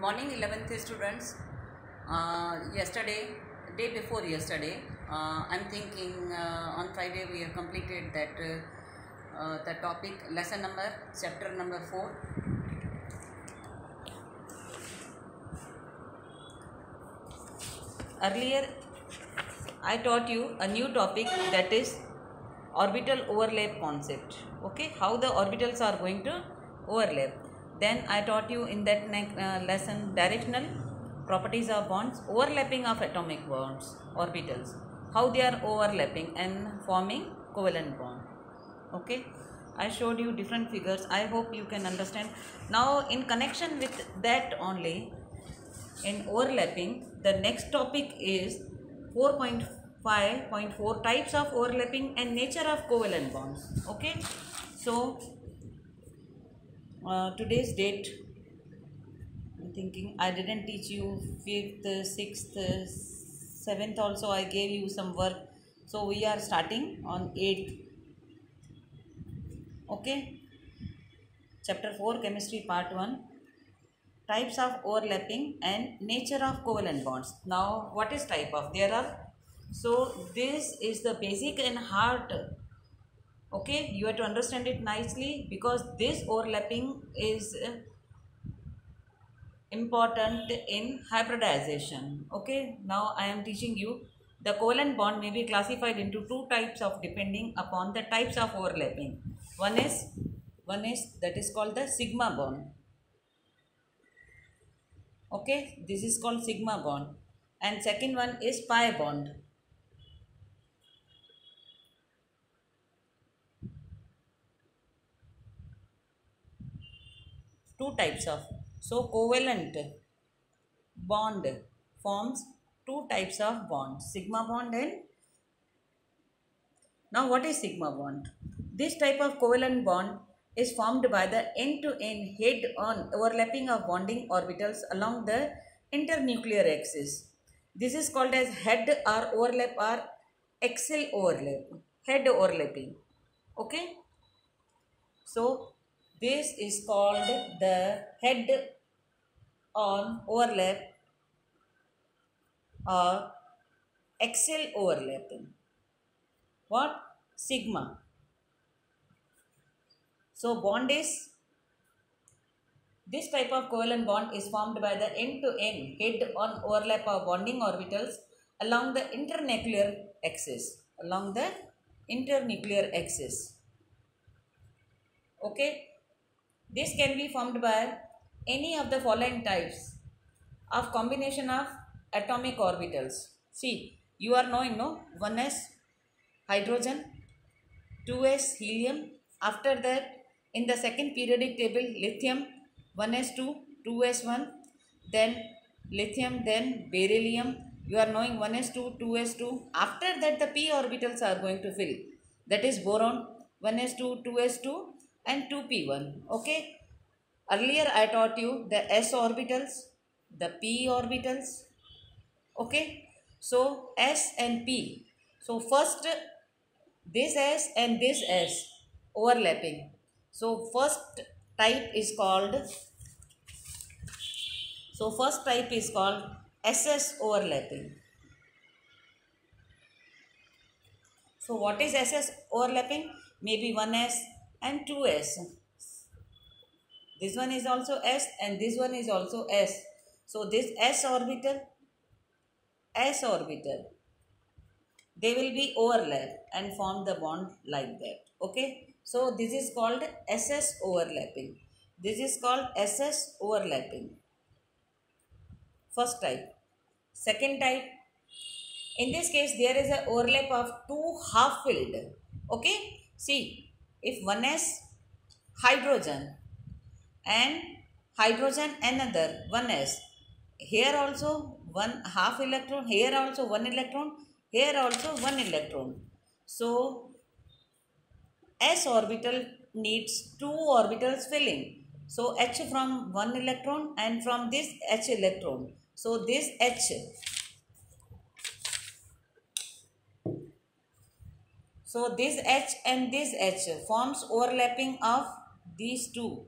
morning 11th students. Day before yesterday, I'm thinking on Friday we have completed that the topic lesson number chapter number 4. Earlier I taught you a new topic, that is orbital overlap concept. Okay, how the orbitals are going to overlap. Then I taught you in that lesson directional properties of bonds, overlapping of atomic bonds, orbitals, how they are overlapping and forming covalent bond. Okay, I showed you different figures. I hope you can understand. Now in connection with that only, in overlapping, the next topic is 4.5.4 types of overlapping and nature of covalent bonds. Okay, so today's date, I'm thinking I didn't teach you 5th, 6th, 7th also I gave you some work. So we are starting on 8th. Okay, chapter 4 chemistry part 1, types of overlapping and nature of covalent bonds. Now what is type of? There are, so this is the basic and hard. Okay, you have to understand it nicely because this overlapping is important in hybridization. Okay, now I am teaching you the covalent bond may be classified into two types of depending upon the types of overlapping. One is that is called the sigma bond. Okay, this is called sigma bond, and second one is pi bond. Two types of, so covalent bond forms two types of bonds, sigma bond and. Now what is sigma bond? This type of covalent bond is formed by the end-to-end head-on overlapping of bonding orbitals along the internuclear axis. This is called as head or overlap or axial overlap, head overlapping. Okay, so this is called the head-on overlap or axial overlapping. What? Sigma. So bond is, this type of covalent bond is formed by the end-to-end head-on overlap of bonding orbitals along the internuclear axis. Okay, this can be formed by any of the following types of combination of atomic orbitals. See, you are knowing, no? 1s hydrogen, 2s helium. After that, in the second periodic table, lithium, 1s2, 2s1, then lithium, then beryllium. You are knowing 1s2, 2s2. After that, the p orbitals are going to fill. That is boron, 1s2, 2s2 and 2p1. Okay. Earlier I taught you the s orbitals, the p orbitals. Okay. So s and p. So first this s and this s overlapping. So first type is called SS overlapping. So what is SS overlapping? Maybe 1s and 2s. This one is also s and this one is also s. So this s orbital, they will be overlap and form the bond like that. Okay, so this is called SS overlapping. First type. Second type, in this case there is an overlap of two half filled. Okay, see, if 1s hydrogen and another 1s, here also one half electron, here also one electron, here also one electron. So s orbital needs two orbitals filling. So h from one electron and from this h electron. So this h. So this h and this h forms overlapping of these two.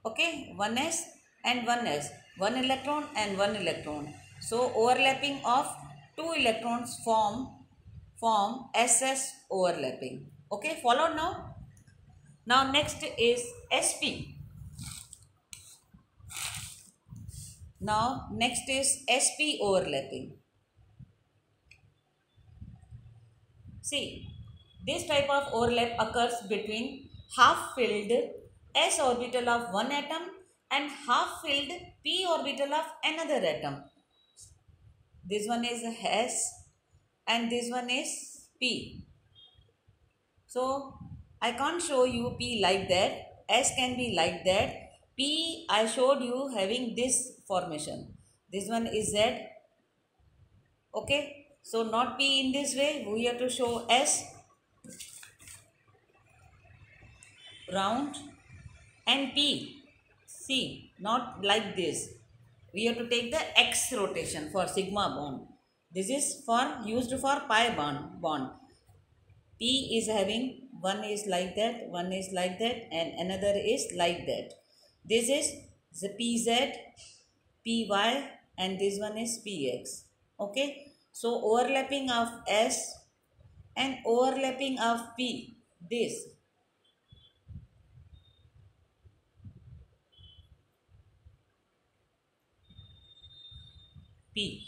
Okay, 1s and 1s, 1 electron and 1 electron. So overlapping of 2 electrons form SS overlapping. Okay, followed now. Now next is sp. Now next is sp overlapping. See, this type of overlap occurs between half-filled s orbital of one atom and half-filled p orbital of another atom. This one is S and this one is P. So I can't show you P like that. S can be like that. P I showed you having this formation. This one is Z. Okay. So not P in this way. We have to show S round and P. See, not like this. We have to take the X rotation for sigma bond. This is used for pi bond. P is having one is like that, one is like that, and another is like that. This is the PZ, PY, and this one is PX. Okay. So overlapping of S and overlapping of P. This. P.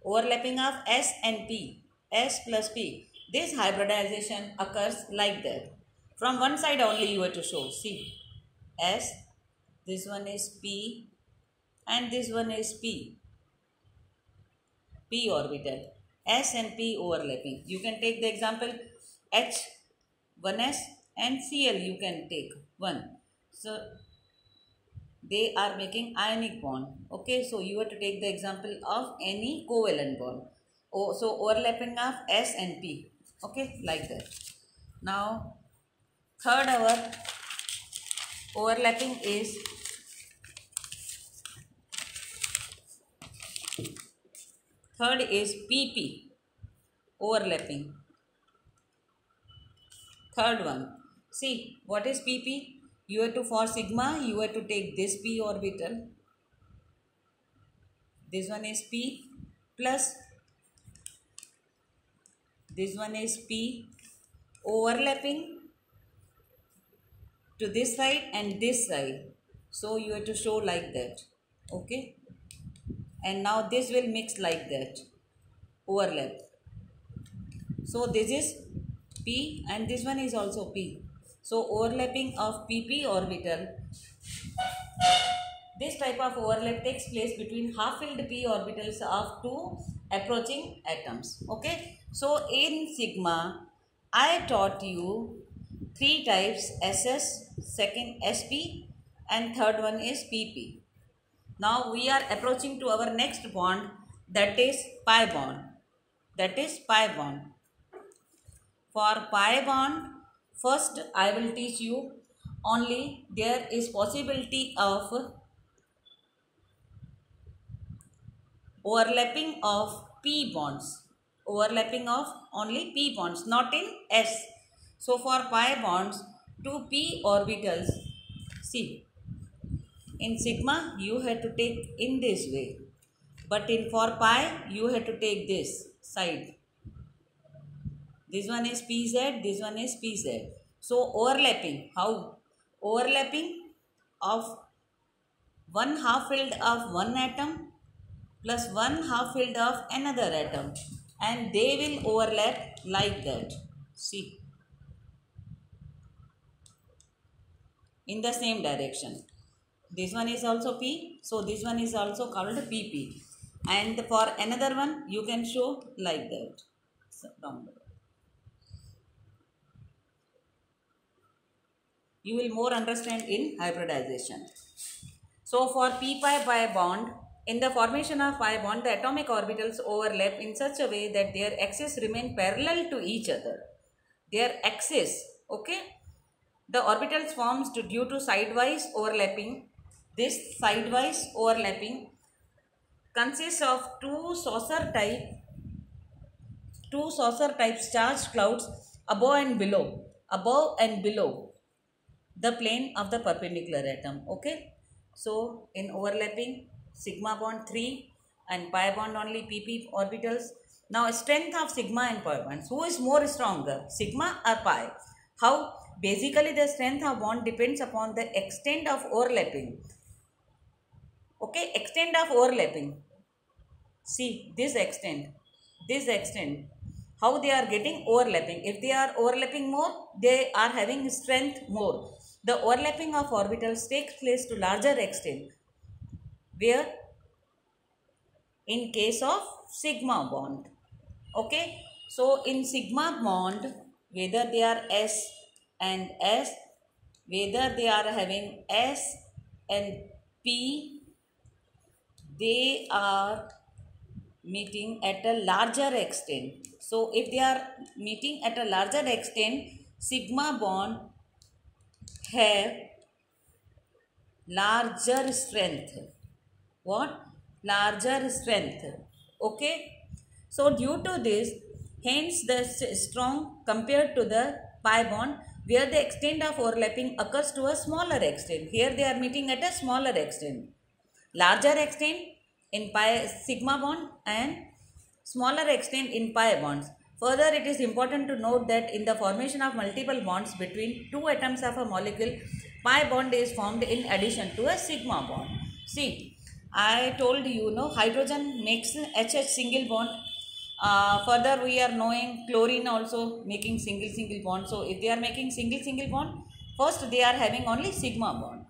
Overlapping of S and P. S plus P. This hybridization occurs like that. From one side only you have to show. See. S. This one is P. And this one is P. P orbital. S and P overlapping. You can take the example H, 1s and Cl you can take 1. So they are making ionic bond. Okay, so you have to take the example of any covalent bond. Oh, so overlapping of S and P. Okay, like that. Now, third our overlapping is PP overlapping. Third one. See, what is PP? You have to, for sigma, you have to take this P orbital. This one is P plus this one is P overlapping to this side and this side. So you have to show like that. Okay. And now this will mix like that. Overlap. So this is P and this one is also P. So overlapping of PP orbital. This type of overlap takes place between half-filled p orbitals of two approaching atoms. Okay. So in sigma, I taught you three types: SS, second SP, and third one is PP. Now we are approaching to our next bond, that is pi bond. That is pi bond. For pi bond, first I will teach you only there is possibility of overlapping of p bonds. Overlapping of only p bonds, not in S. So for pi bonds, two p orbitals, see, in sigma you have to take in this way, but in for pi you have to take this side. This one is PZ, this one is PZ. So overlapping, how? Overlapping of one half filled of one atom plus one half filled of another atom, and they will overlap like that. See, in the same direction. This one is also P, so this one is also called PP. And for another one, you can show like that. So, down below. You will more understand in hybridization. So for p-pi pi bond, in the formation of pi bond, the atomic orbitals overlap in such a way that their axes remain parallel to each other. Their axis, okay? The orbitals formed due to sidewise overlapping. This sidewise overlapping consists of two saucer type charged clouds above and below the plane of the perpendicular atom. Okay. So in overlapping, sigma bond 3 and pi bond only pp orbitals. Now strength of sigma and pi bonds. Who is more stronger, sigma or pi? How? Basically the strength of bond depends upon the extent of overlapping. Okay, extent of overlapping. See this extent, how they are getting overlapping. If they are overlapping more, they are having strength more. The overlapping of orbitals takes place to larger extent, where in case of sigma bond. Okay, so in sigma bond, whether they are S and S, whether they are having S and P, they are meeting at a larger extent. So if they are meeting at a larger extent, sigma bond have larger strength. What? Larger strength. Okay. So due to this, hence the strong compared to the pi bond, where the extent of overlapping occurs to a smaller extent. Here they are meeting at a smaller extent. Larger extent in pi sigma bond and smaller extent in pi bonds. Further, it is important to note that in the formation of multiple bonds between two atoms of a molecule, pi bond is formed in addition to a sigma bond. See, I told you, hydrogen makes HH single bond. Further, we are knowing chlorine also making single bond. So, if they are making single bond, first they are having only sigma bond.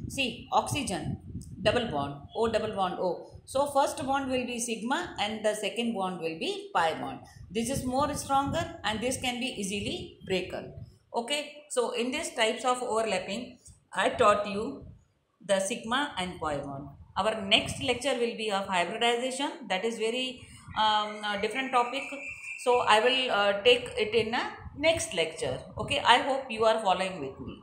See, oxygen, double bond, O double bond O. So, first bond will be sigma and the second bond will be pi bond. This is more stronger and this can be easily breaker. Okay, so in these types of overlapping, I taught you the sigma and pi bond. Our next lecture will be of hybridization. That is very different topic. So, I will take it in a next lecture. Okay, I hope you are following with me.